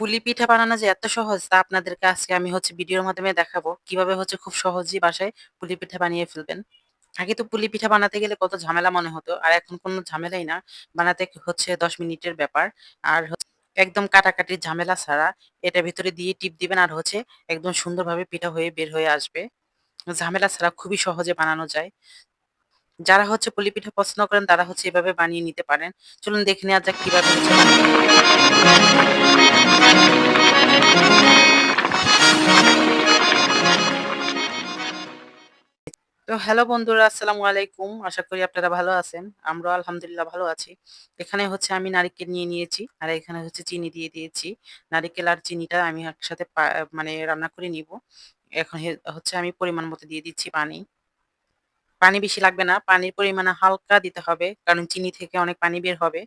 পুলি পিঠা বানানো যে এত সহজ তা আপনাদেরকে আজকে আমি ভিডিওর মাধ্যমে দেখাবো। কিভাবে খুব সহজেই বাসায় পুলি পিঠা বানিয়ে ফেলবেন। আগে তো পুলি পিঠা বানাতে গেলে কত ঝামেলা মনে হতো। আর এখন কোনো ঝামেলাই না। বানাতে ১০ মিনিটের ব্যাপার। আর একদম কাটাকাটির ঝামেলা ছাড়া এটার ভিতরে দিয়ে টিপ দিবেন আর একদম সুন্দরভাবে পিঠা হয়ে বের হয়ে আসবে। ঝামেলা ছাড়া খুবই সহজে বানানো যায়। যারা পুলি পিঠা পছন্দ করেন তারা এভাবে বানিয়ে নিতে পারেন। চলুন দেখে নেওয়া যাক কিভাবে বানিয়ে নিতে তো হ্যালো বন্ধুরা, আসসালামু আলাইকুম। আশা করি আপনারা ভালো আছেন। আমরাও আলহামদুলিল্লাহ ভালো আছি। এখানে আমি নারিকেল নিয়ে নিয়েছি। আর এখানে চিনি দিয়ে দিয়েছি। নারিকেল আর চিনিটা আমি একসাথে মানে রান্না করে নিব। এখন আমি পরিমাণ মতো দিয়ে দিচ্ছি পানি। পানি বেশি লাগবে না। পানির পরিমাণ হালকা দিতে হবে। কারণ চিনি থেকে অনেক পানি বের হবে।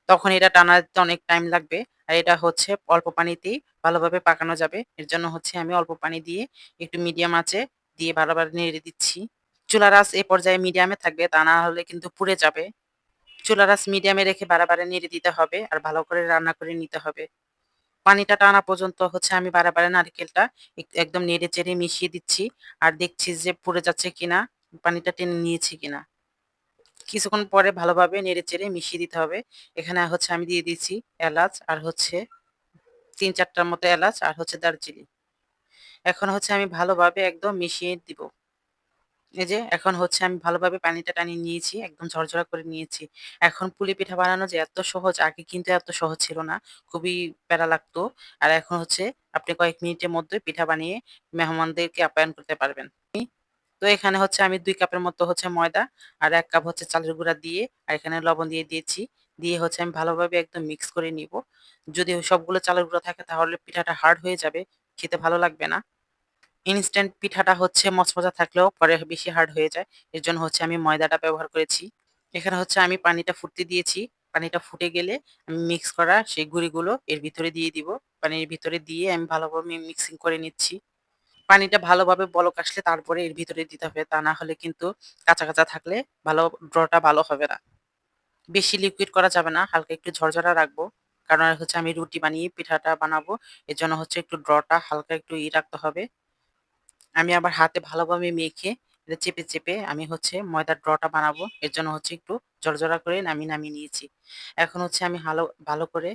তখন এটা টানাতে অনেক টাইম লাগবে। আর এটা অল্প পানিতেই ভালোভাবে পাকানো যাবে। এর জন্য আমি অল্প পানি দিয়ে একটু মিডিয়াম আঁচে দিয়ে বারবার নেড়ে দিচ্ছি। চুলার আঁচ এ পর্যায়ে মিডিয়ামে থাকবে, তা না হলে কিন্তু পুড়ে যাবে। চুলার আঁচ মিডিয়ামে রেখে বারে নেড়ে দিতে হবে আর ভালো করে রান্না করে নিতে হবে। পানিটা টানা পর্যন্ত আমি বারে নারকেলটা একদম নেড়ে চেড়ে মিশিয়ে দিচ্ছি আর দেখছি যে পুড়ে যাচ্ছে কিনা, পানিটা টেনে নিয়েছে কিনা। কিছুক্ষণ পরে ভালোভাবে নেড়ে চেড়ে মিশিয়ে দিতে হবে। এখানে আমি দিয়ে দিচ্ছি এলাচ আর ৩-৪ টার মতো এলাচ আর দারচিনি। এখন আমি ভালোভাবে একদম মিশিয়ে দিব। এই যে এখন আমি ভালোভাবে পানিটা টানিয়ে নিয়েছি। একদম ঝরঝরা করে নিয়েছি। এখন পুলি পিঠা বানানো যে এত সহজ, আগে কিন্তু এত সহজ ছিল না। খুবই প্যারা লাগতো। আর এখন আপনি কয়েক মিনিটের মধ্যে পিঠা বানিয়ে মেহমানদেরকে আপ্যায়ন করতে পারবেন। তো এখানে আমি ২ কাপের মতো ময়দা আর ১ কাপ চালের গুঁড়া দিয়ে আর এখানে লবণ দিয়ে দিয়েছি। দিয়ে আমি ভালোভাবে একদম মিক্স করে নিব। যদি সবগুলো চালের গুঁড়া থাকে তাহলে পিঠাটা হার্ড হয়ে যাবে। খেতে ভালো লাগবে না। ইনস্ট্যান্ট পিঠাটা মচমচা থাকলেও পরে বেশি হার্ড হয়ে যায়। এর জন্য আমি ময়দাটা ব্যবহার করেছি। এখানে আমি পানিটা ফুটতে দিয়েছি। পানিটা ফুটে গেলে আমি মিক্স করা সেই গুঁড়িগুলো এর ভিতরে দিয়ে দিব। পানির ভিতরে দিয়ে আমি ভালোভাবে মিক্সিং করে নিচ্ছি। পানিটা ভালোভাবে বলক আসলে তারপরে এর ভিতরে দিতে হবে। তা না হলে কিন্তু কাঁচা থাকলে ভালো ড্রটা ভালো হবে না। বেশি লিকুইড করা যাবে না। হালকা একটু ঝরঝরা রাখবো। কারণ আমি রুটি বানিয়ে পিঠাটা বানাবো। এজন্য একটু ড্রটা হালকা একটু রাখতে হবে। আমি আবার হাতে ভালোভাবে মেখে এটা চেপে আমি ময়দার ড্রটা বানাবো। এর জন্য একটু ঝরঝরা করে নামিয়ে নিয়েছি। এখন আমি ভালো করে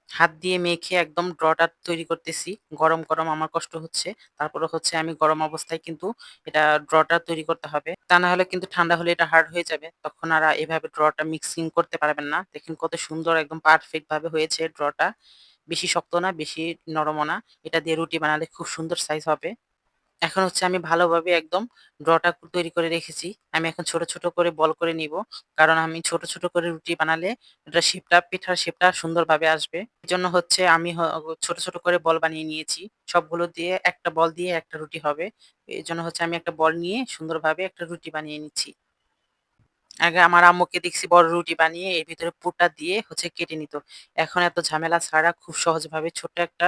হাত দিয়ে মেখে একদম ড্রটা তৈরি করতেছি। গরম আমার কষ্ট হচ্ছে। তারপরে আমি গরম অবস্থায় কিন্তু এটা ড্রটা তৈরি করতে হবে। তা না হলে কিন্তু ঠান্ডা হলে এটা হার্ড হয়ে যাবে। তখন আর এভাবে ড্রটা মিক্সিং করতে পারবেন না। দেখেন কত সুন্দর একদম পারফেক্ট ভাবে হয়েছে ড্রটা। বেশি শক্ত না, বেশি নরমও না। এটা দিয়ে রুটি বানালে খুব সুন্দর সাইজ হবে। এখন আমি ভালোভাবে একদম ড্রটা তৈরি করে রেখেছি। আমি এখন ছোট করে বল করে নিব। কারণ আমি ছোট করে রুটি বানালে এটা পিঠার শেপটা সুন্দরভাবে আসবে। এজন্য আমি ছোট করে বল বানিয়ে নিয়েছি। সবগুলো দিয়ে একটা বল দিয়ে একটা রুটি হবে। এজন্য আমি একটা বল নিয়ে সুন্দরভাবে একটা রুটি বানিয়ে নিচ্ছি। আগে আমার আম্মুকে দেখছি বড় রুটি বানিয়ে এর ভিতরে পুরটা দিয়ে কেটে নিত। এখন এত ঝামেলা ছাড়া খুব সহজভাবে ছোট্ট একটা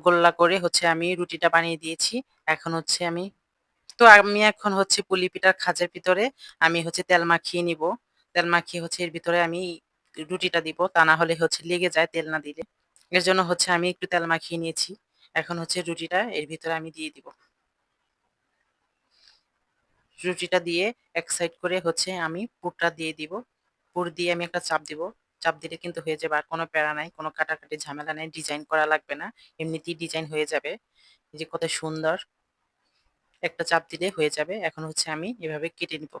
গোল্লা করে আমি রুটিটা বানিয়ে দিয়েছি। এখন আমি আমি এখন পুলি পিঠার খাঁজের ভিতরে আমি তেল মাখিয়ে নিব। তেল মাখিয়ে এর ভিতরে আমি রুটিটা দিব। তা না হলে লেগে যায় তেল না দিলে। এর জন্য আমি একটু তেল মাখিয়ে নিয়েছি। এখন রুটিটা এর ভিতরে আমি দিয়ে দিব। রুটিটা দিয়ে এক সাইড করে আমি পুরটা দিয়ে দিব। পুর দিয়ে আমি একটা চাপ দিব। চাপ দিলে কিন্তু হয়ে যাবে। আর কোনো প্যারা নাই, কোনো কাটাকাটি ঝামেলা নাই, ডিজাইন করা লাগবে না। এমনিতেই ডিজাইন হয়ে যাবে। এই যে কত সুন্দর! একটা চাপ দিলে হয়ে যাবে। এখন আমি এভাবে কেটে নিব।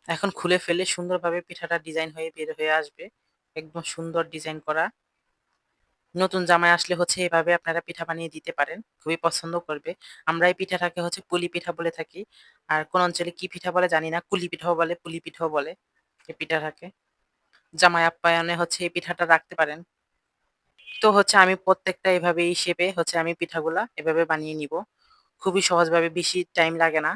এখন খুলে ফেললে সুন্দরভাবে পিঠাটা ডিজাইন হয়ে বের হয়ে আসবে। একদম সুন্দর ডিজাইন করা। নতুন জামাই আসলে এভাবে আপনারা পিঠা বানিয়ে দিতে পারেন। খুবই পছন্দ করবে। আমরা এই পিঠাটাকে পুলি পিঠা বলে থাকি। আর কোন অঞ্চলে কি পিঠা বলে জানি না। কুলি পিঠাও বলে, পুলি পিঠাও বলে এই পিঠাটাকে। জামাই আপ্যায়নে এই পিঠাটা রাখতে পারেন। তো আমি প্রত্যেকটা এভাবে এই শেপে আমি পিঠাগুলা এভাবে বানিয়ে নিব। খুবই সহজভাবে, বেশি টাইম লাগে না।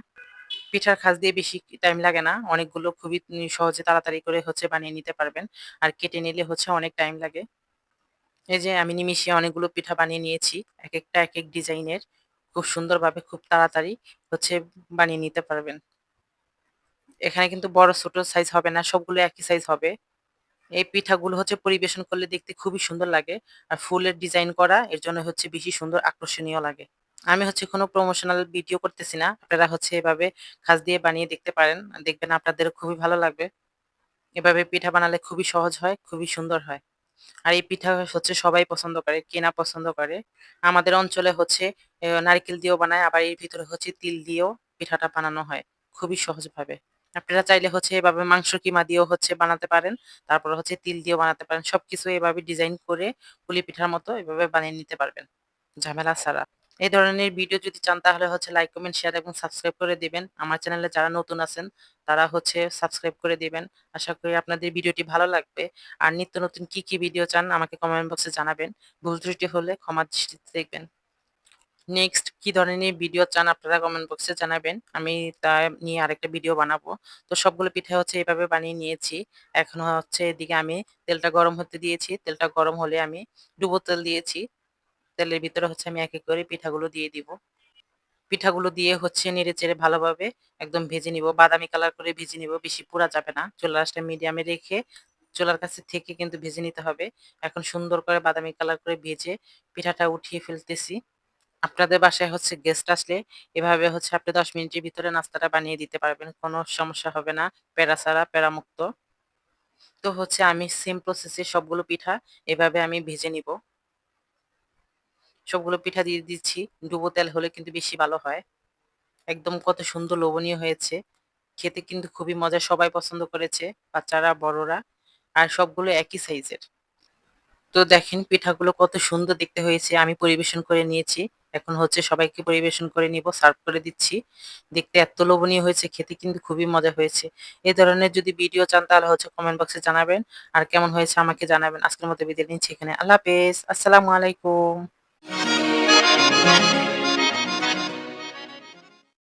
পিঠার খাঁজ দিয়ে বেশি টাইম লাগে না। অনেকগুলো খুবই সহজে তাড়াতাড়ি করে বানিয়ে নিতে পারবেন। আর কেটে নিলে অনেক টাইম লাগে। এই যে আমি নিমিষে অনেকগুলো পিঠা বানিয়ে নিয়েছি। একেকটা একেক ডিজাইনের। খুব সুন্দরভাবে খুব তাড়াতাড়ি হচ্ছে বানিয়ে নিতে পারবেন। এখানে কিন্তু বড় ছোট সাইজ হবে না। সবগুলো একই সাইজ হবে। এই পিঠাগুলো হচ্ছে পরিবেশন করলে দেখতে খুবই সুন্দর লাগে। আর ফুলের ডিজাইন করা এর জন্য হচ্ছে বেশি সুন্দর আকর্ষণীয় লাগে। আমি হচ্ছে কোনো প্রমোশনাল ভিডিও করতেছি না। আপনারা হচ্ছে এভাবে খাজ দিয়ে বানিয়ে দেখতে পারেন। দেখবেন আপনাদেরও খুবই ভালো লাগবে। এভাবে পিঠা বানালে খুবই সহজ হয়, খুবই সুন্দর হয়। আর এই পিঠা হচ্ছে সবাই পছন্দ করে, কে না পছন্দ করে। আমাদের অঞ্চলে হচ্ছে নারিকেল দিয়েও বানায়, আবার এর ভিতরে হচ্ছে তিল দিয়েও পিঠাটা বানানো হয় খুবই সহজভাবে। আপনারা চাইলে হচ্ছে এভাবে মাংস কিমা দিয়েও হচ্ছে বানাতে পারেন। তারপরে হচ্ছে তিল দিয়েও বানাতে পারেন। সবকিছু এভাবে ডিজাইন করে পুলি পিঠার মতো এভাবে বানিয়ে নিতে পারবেন, ঝামেলা ছাড়া। এই ধরনের ভিডিও যদি চান তাহলে হচ্ছে লাইক, কমেন্ট, শেয়ার এবং সাবস্ক্রাইব করে দিবেন। আমার চ্যানেলে যারা নতুন আছেন তারা হচ্ছে সাবস্ক্রাইব করে দিবেন। আশা করি আপনাদের ভিডিওটি ভালো লাগবে। আর নিত্য নতুন কি ভিডিও চান আমাকে কমেন্ট বক্সে জানাবেন। ভুল ত্রুটি হলে ক্ষমার দৃষ্টিতে দেখবেন। নেক্সট কি ধরনের ভিডিও চান আপনারা কমেন্ট বক্সে জানাবেন। আমি তা নিয়ে আরেকটা ভিডিও বানাবো। তো সবগুলো পিঠা হচ্ছে এভাবে বানিয়ে নিয়েছি। এখন হচ্ছে এদিকে আমি তেলটা গরম হতে দিয়েছি। তেলটা গরম হলে আমি ডুবো তেল দিয়েছি। তেলের ভিতরে হচ্ছে আমি এক, এক করে পিঠাগুলো দিয়ে দিব। পিঠাগুলো দিয়ে হচ্ছে নেড়েচেড়ে ভালোভাবে একদম ভেজে নিব। বাদামি কালার করে ভেজে নিব। বেশি পোড়া যাবে না। চুলার আঁচটা মিডিয়ামে রেখে চুলার কাছে থেকে কিন্তু ভেজে নিতে হবে। এখন সুন্দর করে বাদামি কালার করে ভেজে পিঠাটা উঠিয়ে ফেলতেছি। আপনাদের বাসায় হচ্ছে গেস্ট আসলে এভাবে হচ্ছে আপনি ১০ মিনিটের ভিতরে নাস্তাটা বানিয়ে দিতে পারবেন। কোনো সমস্যা হবে না। প্যারা ছাড়া, প্যারামুক্ত। তো হচ্ছে আমি সেম প্রসেসে সবগুলো পিঠা এভাবে আমি ভেজে নিব। সবগুলো পিঠা দিয়ে দিচ্ছি। ডুবো তেল হলে কিন্তু বেশি ভালো হয়। একদম কত সুন্দর লোভনীয় হয়েছে। খেতে কিন্তু খুবই মজা, সবাই পছন্দ করেছে, বাচ্চারা, বড়রা। আর সবগুলো একই সাইজের। তো দেখেন পিঠাগুলো কত সুন্দর দেখতে হয়েছে। আমি পরিবেশন করে নিয়েছি। এখন হচ্ছে সবাইকে পরিবেশন করে নিব, সার্ভ করে দিচ্ছি। দেখতে এত লোভনীয় হয়েছে, খেতে কিন্তু খুবই মজা হয়েছে। এ ধরনের যদি ভিডিও চান তাহলে হচ্ছে কমেন্ট বক্সে জানাবেন। আর কেমন হয়েছে আমাকে জানাবেন। আজকের মতো বিদায় নিচ্ছি এখানে। আল্লাহ হাফেজ। আসসালামু আলাইকুম।